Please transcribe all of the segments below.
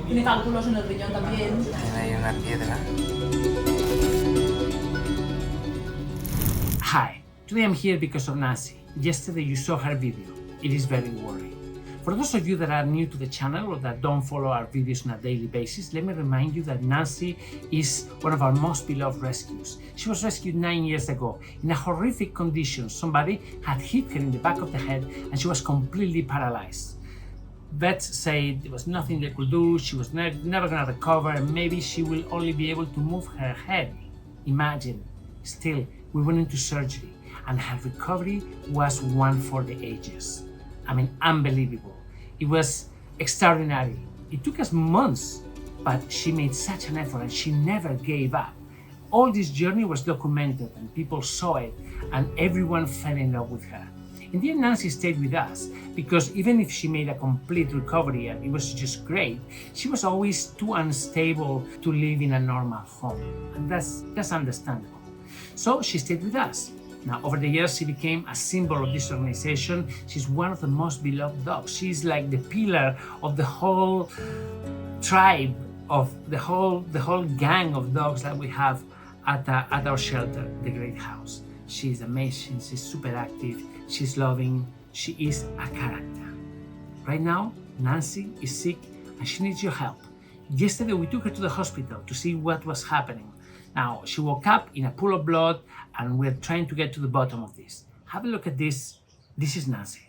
Tiene cálculos en el riñón también. Tiene ahí una piedra. Hi, today I'm here because of Nancy. Yesterday you saw her video. It is very worrying. For those of you that are new to the channel or that don't follow our videos on a daily basis, let me remind you that Nancy is one of our most beloved rescues. She was rescued 9 years ago in a horrific condition. Somebody had hit her in the back of the head and she was completely paralyzed. Vets said there was nothing they could do, she was never going to recover, and maybe she will only be able to move her head. Imagine. Still, we went into surgery and her recovery was one for the ages. I mean, unbelievable. It was extraordinary. It took us months, but she made such an effort and she never gave up. All this journey was documented and people saw it and everyone fell in love with her. In the end, Nancy stayed with us because even if she made a complete recovery and it was just great, she was always too unstable to live in a normal home. And that's understandable. So she stayed with us. Now, over the years, she became a symbol of this organization. She's one of the most beloved dogs. She's like the pillar of the whole tribe, of the whole gang of dogs that we have at our shelter, the Great House. She's amazing, she's super active, she's loving, she is a character. Right now, Nancy is sick and she needs your help. Yesterday, we took her to the hospital to see what was happening. Now, she woke up in a pool of blood and we're trying to get to the bottom of this. Have a look at this. This is Nancy.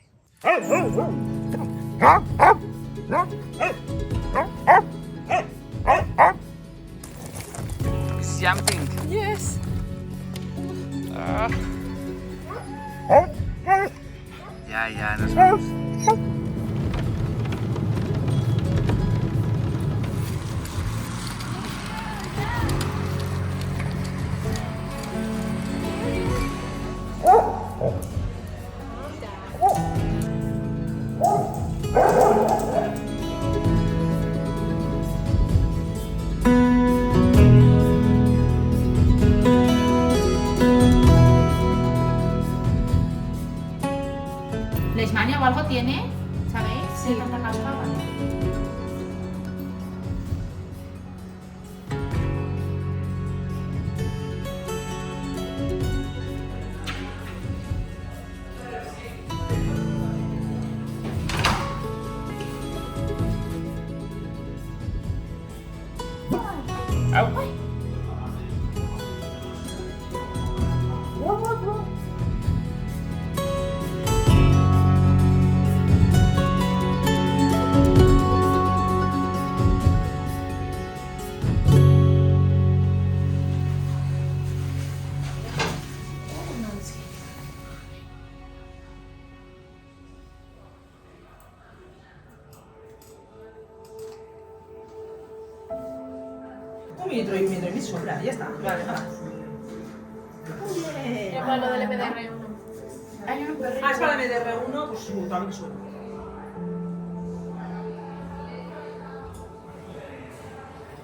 It's jumping. Yes. Ya, nos vamos. ¿Leishmania o algo tiene? ¿Sabéis? Sí. Tanta caspa, vale. Un litro y me sobra, ya está. Vale, nada. Es para lo del MDR1. Hay un perrito. Ah, es para el MDR1, pues también suena.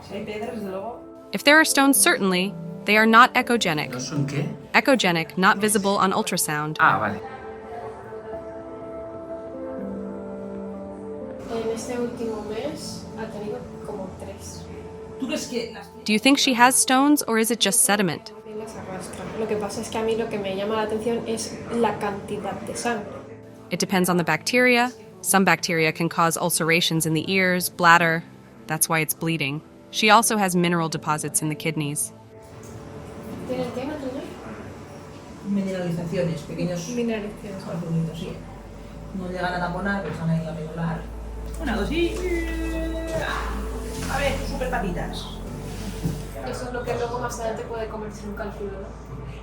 Si hay piedras, desde luego. If there are stones, certainly, they are not echogenic. ¿No son qué? Echogenic, not visible on ultrasound. Ah, vale. En este último mes ha tenido como 3. ¿Tú crees que las Do you think she has stones or is it just sediment? Las arrastra. Lo que pasa es que a mí lo que me llama la atención es la cantidad de sangre. It depends on the bacteria. Some bacteria can cause ulcerations in the ears, bladder. That's why it's bleeding. She also has mineral deposits in the kidneys. ¿Tienes qué, Natalia? mineralizaciones, pequeños Mineralizaciones. calculitos, sí. No llegan a taponar, pero están ahí a regular. Una, dos y... A ver, super patitas. Eso es lo que luego más adelante puede convertirse en un cálculo, ¿no?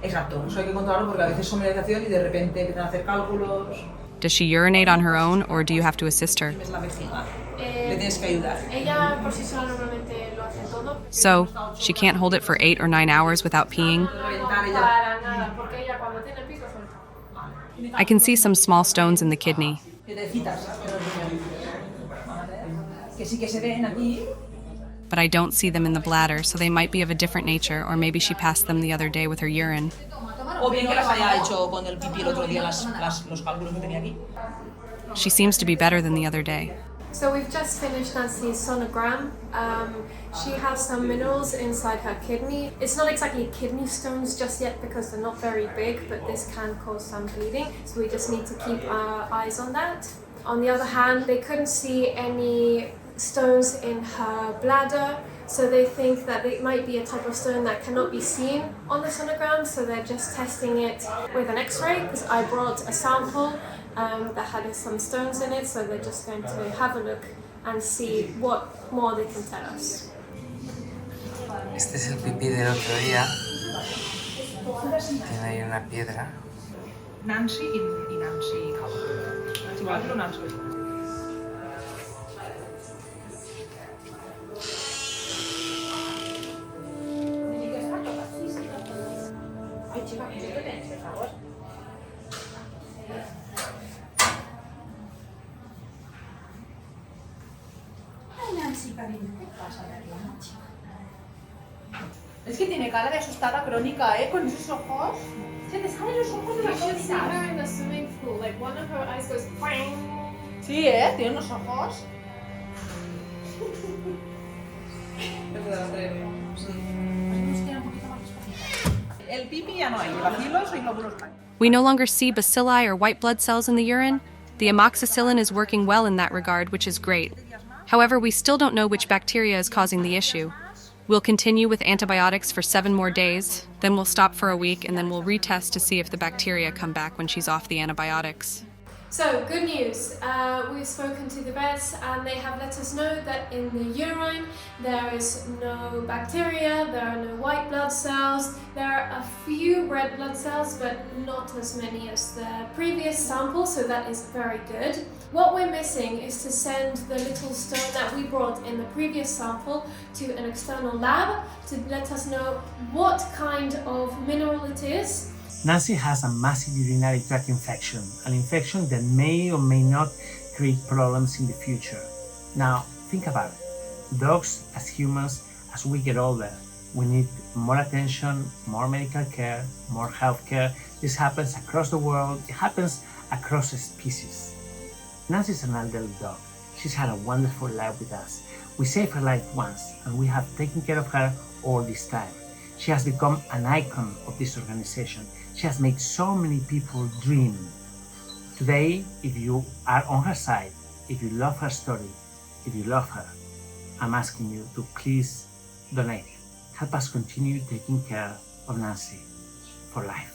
Exacto, eso hay que controlarlo porque a veces son mineralización y de repente empiezan a hacer cálculos. Does she urinate on her own or do you have to assist her? Es la vejiga. Le tienes que ayudar. Ella por sí sola normalmente lo hace todo. So, she can't hold it for 8 or 9 hours without peeing? Para nada, porque ella cuando tiene el pico suelta. I can see some small stones in the kidney. Piedrecitas, que sí que se ven aquí. But I don't see them in the bladder, so they might be of a different nature, or maybe she passed them the other day with her urine. O bien que las haya hecho con el pipí el otro día los cálculos que tenía aquí. She seems to be better than the other day. So we've just finished Nancy's sonogram. She has some minerals inside her kidney. It's not exactly kidney stones just yet because they're not very big, but this can cause some bleeding. So we just need to keep our eyes on that. On the other hand, they couldn't see any stones in her bladder. So they think that it might be a type of stone that cannot be seen on the sonogram. So they're just testing it with an X-ray because I brought a sample that had some stones in it, so they're just going to have a look and see what more they can tell us. Este es el pipí del otro día. Tiene ahí una piedra. Nancy y Nancy. Nancy Larkhill o Nancy. Ay, chica, ¿qué te tienes, por favor? Ay, Nancy, cariño, ¿qué pasa, hermana, chica? Es que tiene cara de asustada crónica, ¿eh? Con esos ojos. Se te salen los ojos de la cosita. in the swimming pool, like one of her eyes goes bang. Sí, ¿eh? Tiene unos ojos. El pipi ya no hay, bacilos y glóbulos blancos. We no longer see bacilli or white blood cells in the urine. The amoxicillin is working well in that regard, which is great. However, we still don't know which bacteria is causing the issue. We'll continue with antibiotics for 7 more days, then we'll stop for a week, and then we'll retest to see if the bacteria come back when she's off the antibiotics. So, good news. We've spoken to the vets and they have let us know that in the urine there is no bacteria, there are no white blood cells, there are a few red blood cells but not as many as the previous sample, so that is very good. What we're missing is to send the little stone that we brought in the previous sample to an external lab to let us know what kind of mineral it is. Nancy has a massive urinary tract infection, an infection that may or may not create problems in the future. Now, think about it. Dogs, as humans, as we get older, we need more attention, more medical care, more health care. This happens across the world, it happens across species. Nancy's an elderly dog. She's had a wonderful life with us. We saved her life once, and we have taken care of her all this time. She has become an icon of this organization. She has made so many people dream. Today, if you are on her side, if you love her story, if you love her, I'm asking you to please donate. Help us continue taking care of Nancy for life.